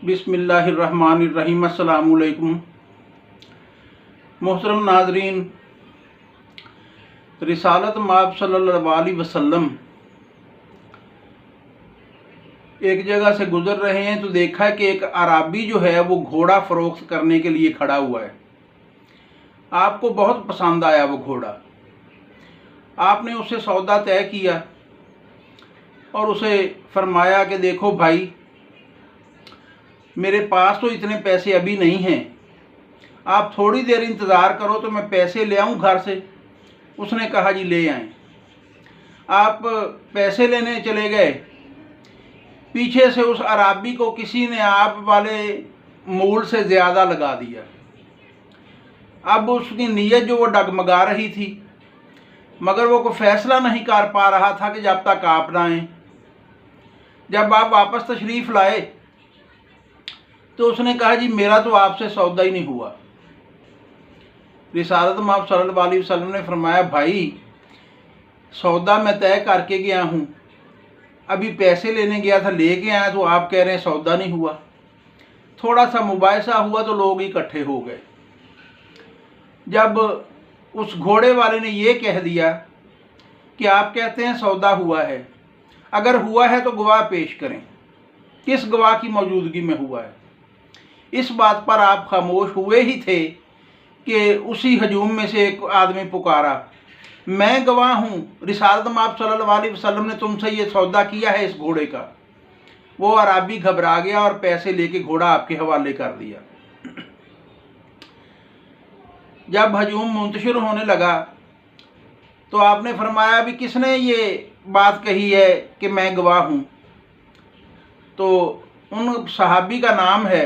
बिस्मिल्लाहिर्रहमानिर्रहीम। अस्सलामुअलैकुम। मोहतरम नाजरीन, रिसालत माब सल्लल्लाहु अलैहि वसल्लम एक जगह से गुजर रहे हैं तो देखा कि एक अराबी जो है वो घोड़ा फरोख्त करने के लिए खड़ा हुआ है। आपको बहुत पसंद आया वो घोड़ा। आपने उससे सौदा तय किया और उसे फरमाया कि देखो भाई, मेरे पास तो इतने पैसे अभी नहीं हैं, आप थोड़ी देर इंतज़ार करो तो मैं पैसे ले आऊँ घर से। उसने कहा जी ले आएँ। आप पैसे लेने चले गए, पीछे से उस अराबी को किसी ने आप वाले मूल से ज़्यादा लगा दिया। अब उसकी नीयत जो वो डगमगा रही थी, मगर वो कोई फैसला नहीं कर पा रहा था कि जब तक आप ना आएँ। जब आप वापस तशरीफ़ लाए तो उसने कहा जी मेरा तो आपसे सौदा ही नहीं हुआ। रिसालत माब सल्लल्लाहु अलैहि वसल्लम ने फरमाया भाई, सौदा मैं तय करके गया हूँ, अभी पैसे लेने गया था, लेके आया तो आप कह रहे हैं सौदा नहीं हुआ। थोड़ा सा मुबाहिसा हुआ तो लोग इकट्ठे हो गए। जब उस घोड़े वाले ने ये कह दिया कि आप कहते हैं सौदा हुआ है, अगर हुआ है तो गवाह पेश करें, किस गवाह की मौजूदगी में हुआ है। इस बात पर आप खामोश हुए ही थे कि उसी हजूम में से एक आदमी पुकारा, मैं गवाह हूँ, रिसालत माब सल्लल्लाहु अलैहि वसल्लम ने तुमसे ये सौदा किया है इस घोड़े का। वो अराबी घबरा गया और पैसे लेके घोड़ा आपके हवाले कर दिया। जब हजूम मुंतशिर होने लगा तो आपने फरमाया भी किसने ये बात कही है कि मैं गवाह हूँ। तो उन सहाबी का नाम है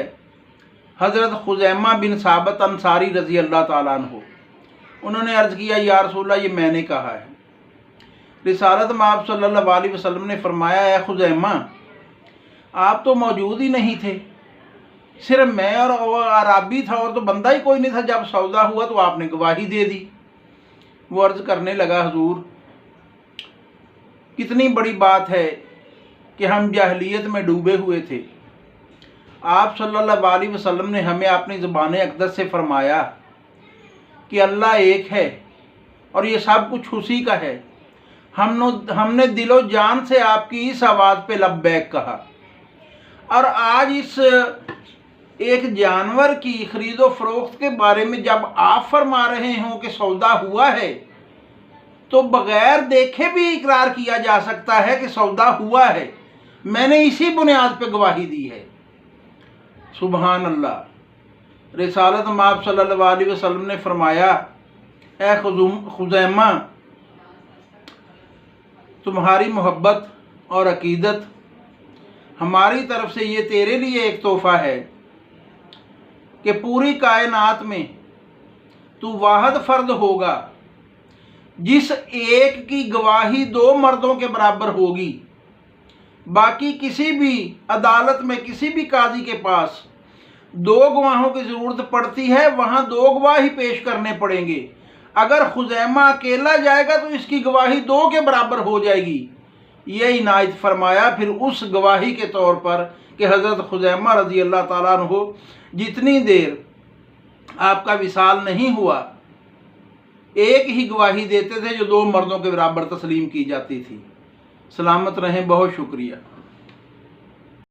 हज़रत खुज़ैमा बिन साबित अंसारी रज़ी अल्लाह ताला अन्हु। उन्होंने अर्ज़ किया या रसूलल्लाह, ये मैंने कहा है। रिसालत माब सल्लल्लाहु अलैहि वसल्लम ने फरमाया, है खुज़ैमा, आप तो मौजूद ही नहीं थे, सिर्फ मैं और अराबी था और तो बंदा ही कोई नहीं था। जब सौदा हुआ तो आपने गवाही दे दी। वो अर्ज़ करने लगा, हुजूर कितनी बड़ी बात है कि हम जाहिलियत में डूबे हुए थे। आप सल्लल्लाहु अलैहि वसल्लम ने हमें अपनी ज़बान अक़दस से फरमाया कि अल्लाह एक है और ये सब कुछ उसी का है। हमने दिलो जान से आपकी इस आवाज़ पे लब्बैक कहा, और आज इस एक जानवर की ख़रीदो फ़रोख्त के बारे में जब आप फरमा रहे हों कि सौदा हुआ है, तो बग़ैर देखे भी इकरार किया जा सकता है कि सौदा हुआ है। मैंने इसी बुनियाद पे गवाही दी है। सुबहान अल्लाह। रिसालत माब सल्लल्लाहु अलैहि वसल्लम ने फरमाया, ए खुज़ैमा, तुम्हारी मोहब्बत और अकीदत हमारी तरफ से ये तेरे लिए एक तोहफ़ा है कि पूरी कायनात में तू वाहिद फ़र्द होगा जिस एक की गवाही दो मर्दों के बराबर होगी। बाकी किसी भी अदालत में किसी भी काजी के पास दो गवाहों की ज़रूरत पड़ती है, वहाँ दो गवाह ही पेश करने पड़ेंगे। अगर खुज़ैमा अकेला जाएगा तो इसकी गवाही दो के बराबर हो जाएगी। ये इनायत फरमाया फिर उस गवाही के तौर पर कि हज़रत खुज़ैमा रज़ी अल्लाह ताला अन्हु जितनी देर आपका विसाल नहीं हुआ, एक ही गवाही देते थे जो दो मर्दों के बराबर तस्लीम की जाती थी। सलामत रहें, बहुत शुक्रिया।